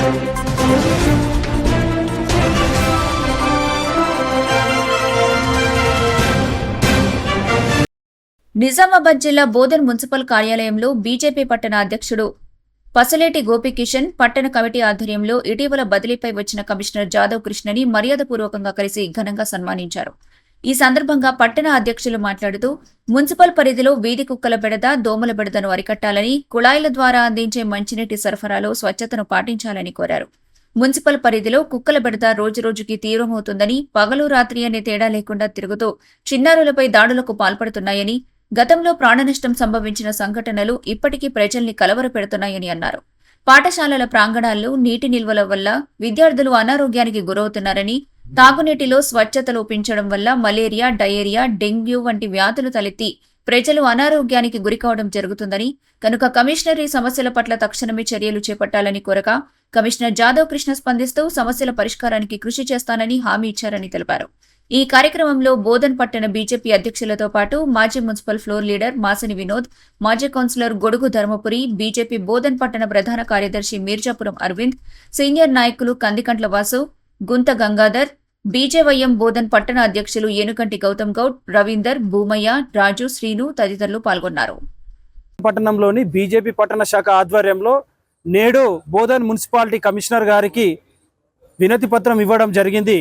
నిజామాబాద్ జిల్లా బోధన్ మున్సిపల్ కార్యాలయంలో బీజేపీ పట్టణ అధ్యక్షుడు పసలేటి గోపీకిషన్ పట్టణ కమిటీ ఆధ్వర్యంలో ఇటీవల బదిలీపై వచ్చిన కమిషనర్ జాదవ్ కృష్ణని మర్యాదపూర్వకంగా కలిసి ఘనంగా సన్మానించారు. ఈ సందర్భంగా పట్టణ అధ్యక్షులు మాట్లాడుతూ మున్సిపల్ పరిధిలో వీధి కుక్కల బెడద, దోమల బెడదను అరికట్టాలని, కుళాయిల ద్వారా అందించే మంచినీటి సరఫరాలో స్వచ్ఛతను పాటించాలని కోరారు. మున్సిపల్ పరిధిలో కుక్కల బెడద రోజురోజుకి తీవ్రమవుతుందని, పగలు రాత్రి అనే తేడా లేకుండా తిరుగుతూ చిన్నారులపై దాడులకు పాల్పడుతున్నాయని, గతంలో ప్రాణనష్టం సంభవించిన సంఘటనలు ఇప్పటికీ ప్రజల్ని కలవరపెడుతున్నాయని అన్నారు. పాఠశాలల ప్రాంగణాల్లో నీటి నిల్వల వల్ల విద్యార్థులు అనారోగ్యానికి గురవుతున్నారని, తాగునీటిలో స్వచ్ఛత లోపించడం వల్ల మలేరియా, డయేరియా, డెంగ్యూ వంటి వ్యాధులు తలెత్తి ప్రజలు అనారోగ్యానికి గురికావడం జరుగుతుందని, కనుక కమిషనర్ ఈ సమస్యల పట్ల తక్షణమే చర్యలు చేపట్టాలని కోరగా కమిషనర్ జాదవ్ కృష్ణ స్పందిస్తూ సమస్యల పరిష్కారానికి కృషి చేస్తానని హామీ ఇచ్చారని తెలిపారు. ఈ కార్యక్రమంలో బోధన్ పట్టణ బీజేపీ అధ్యక్షులతో పాటు మాజీ మున్సిపల్ ఫ్లోర్ లీడర్ మాసని వినోద్, మాజీ కౌన్సిలర్ గొడుగు ధర్మపురి, బీజేపీ బోధన్ పట్టణ ప్రధాన కార్యదర్శి మీర్జాపురం అరవింద్, సీనియర్ నాయకులు కందికంట్ల వాసు, గుంత గంగాధర్, బీజేవైఎం బోధన్ పట్టణ అధ్యక్షులు ఏనుకంటి గౌతమ్ గౌడ్, రవీందర్, భూమయ్య, రాజు, శ్రీను తదితరులు పాల్గొన్నారు. పట్టణంలోని బీజేపీ పట్టణ శాఖ ఆధ్వర్యంలో నేడు బోధన్ మున్సిపాలిటీ కమిషనర్ గారికి వినతి పత్రం ఇవ్వడం జరిగింది.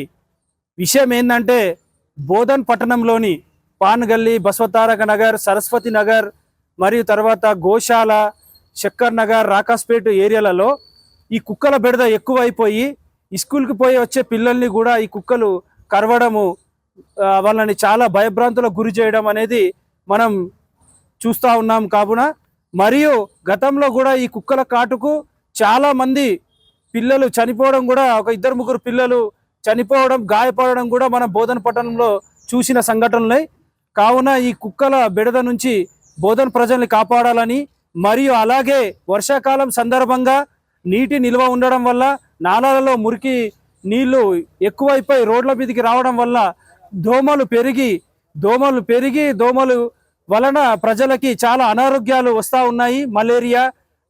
విషయం ఏంటంటే బోధన్ పట్టణంలోని పాన్ గల్లీ, బసవతారక నగర్, సరస్వతి నగర్ మరియు తర్వాత గోశాల, శక్కర్ నగర్, రాకాస్పేట్ ఏరియాలలో ఈ కుక్కల బెడద ఎక్కువైపోయి స్కూల్కి పోయి వచ్చే పిల్లల్ని కూడా ఈ కుక్కలు కరవడము, వాళ్ళని చాలా భయభ్రాంతులకు గురి చేయడం అనేది మనం చూస్తూ ఉన్నాం. కావున మరియు గతంలో కూడా ఈ కుక్కల కాటుకు చాలామంది పిల్లలు చనిపోవడం కూడా, ఒక 2-3 పిల్లలు చనిపోవడం, గాయపడడం కూడా మనం బోధన్ పట్టణంలో చూసిన సంఘటనలే. కావున ఈ కుక్కల బెడద నుంచి బోధన్ ప్రజల్ని కాపాడాలని, మరియు అలాగే వర్షాకాలం సందర్భంగా నీటి నిల్వ ఉండడం వల్ల నాలాలలో మురికి నీళ్లు ఎక్కువైపోయి రోడ్ల మీదకి రావడం వల్ల దోమలు పెరిగి దోమలు వలన ప్రజలకి చాలా అనారోగ్యాలు వస్తూ ఉన్నాయి. మలేరియా,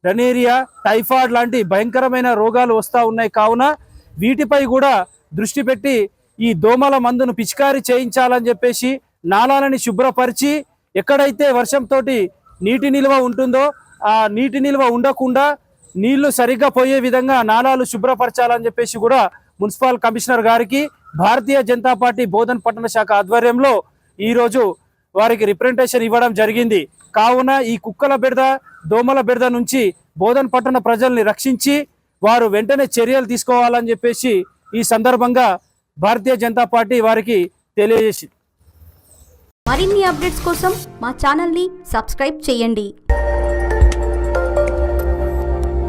డనేరియా, టైఫాయిడ్ లాంటి భయంకరమైన రోగాలు వస్తూ ఉన్నాయి. కావున వీటిపై కూడా దృష్టి పెట్టి ఈ దోమల మందును పిచికారీ చేయించాలని చెప్పేసి నాలాలని శుభ్రపరిచి, ఎక్కడైతే వర్షంతో నీటి నిల్వ ఉంటుందో ఆ నీటి నిల్వ ఉండకుండా నీళ్లు సరిగ్గా పోయే విధంగా నాలాలు శుభ్రపరచాలని చెప్పేసి కూడా మున్సిపల్ కమిషనర్ గారికి భారతీయ జనతా పార్టీ బోధన్ పట్టణ శాఖ ఆధ్వర్యంలో ఈరోజు వారికి రిప్రజెంటేషన్ ఇవ్వడం జరిగింది. కావున ఈ కుక్కల బెడద, దోమల బెడద నుంచి బోధన్ పట్టణ ప్రజల్ని రక్షించి వారు వెంటనే చర్యలు తీసుకోవాలని చెప్పేసి ఈ సందర్భంగా భారతీయ జనతా పార్టీ వారికి తెలియజేసింది. మరిన్ని అప్డేట్స్ కోసం మా ఛానల్ని సబ్స్క్రైబ్ చేయండి.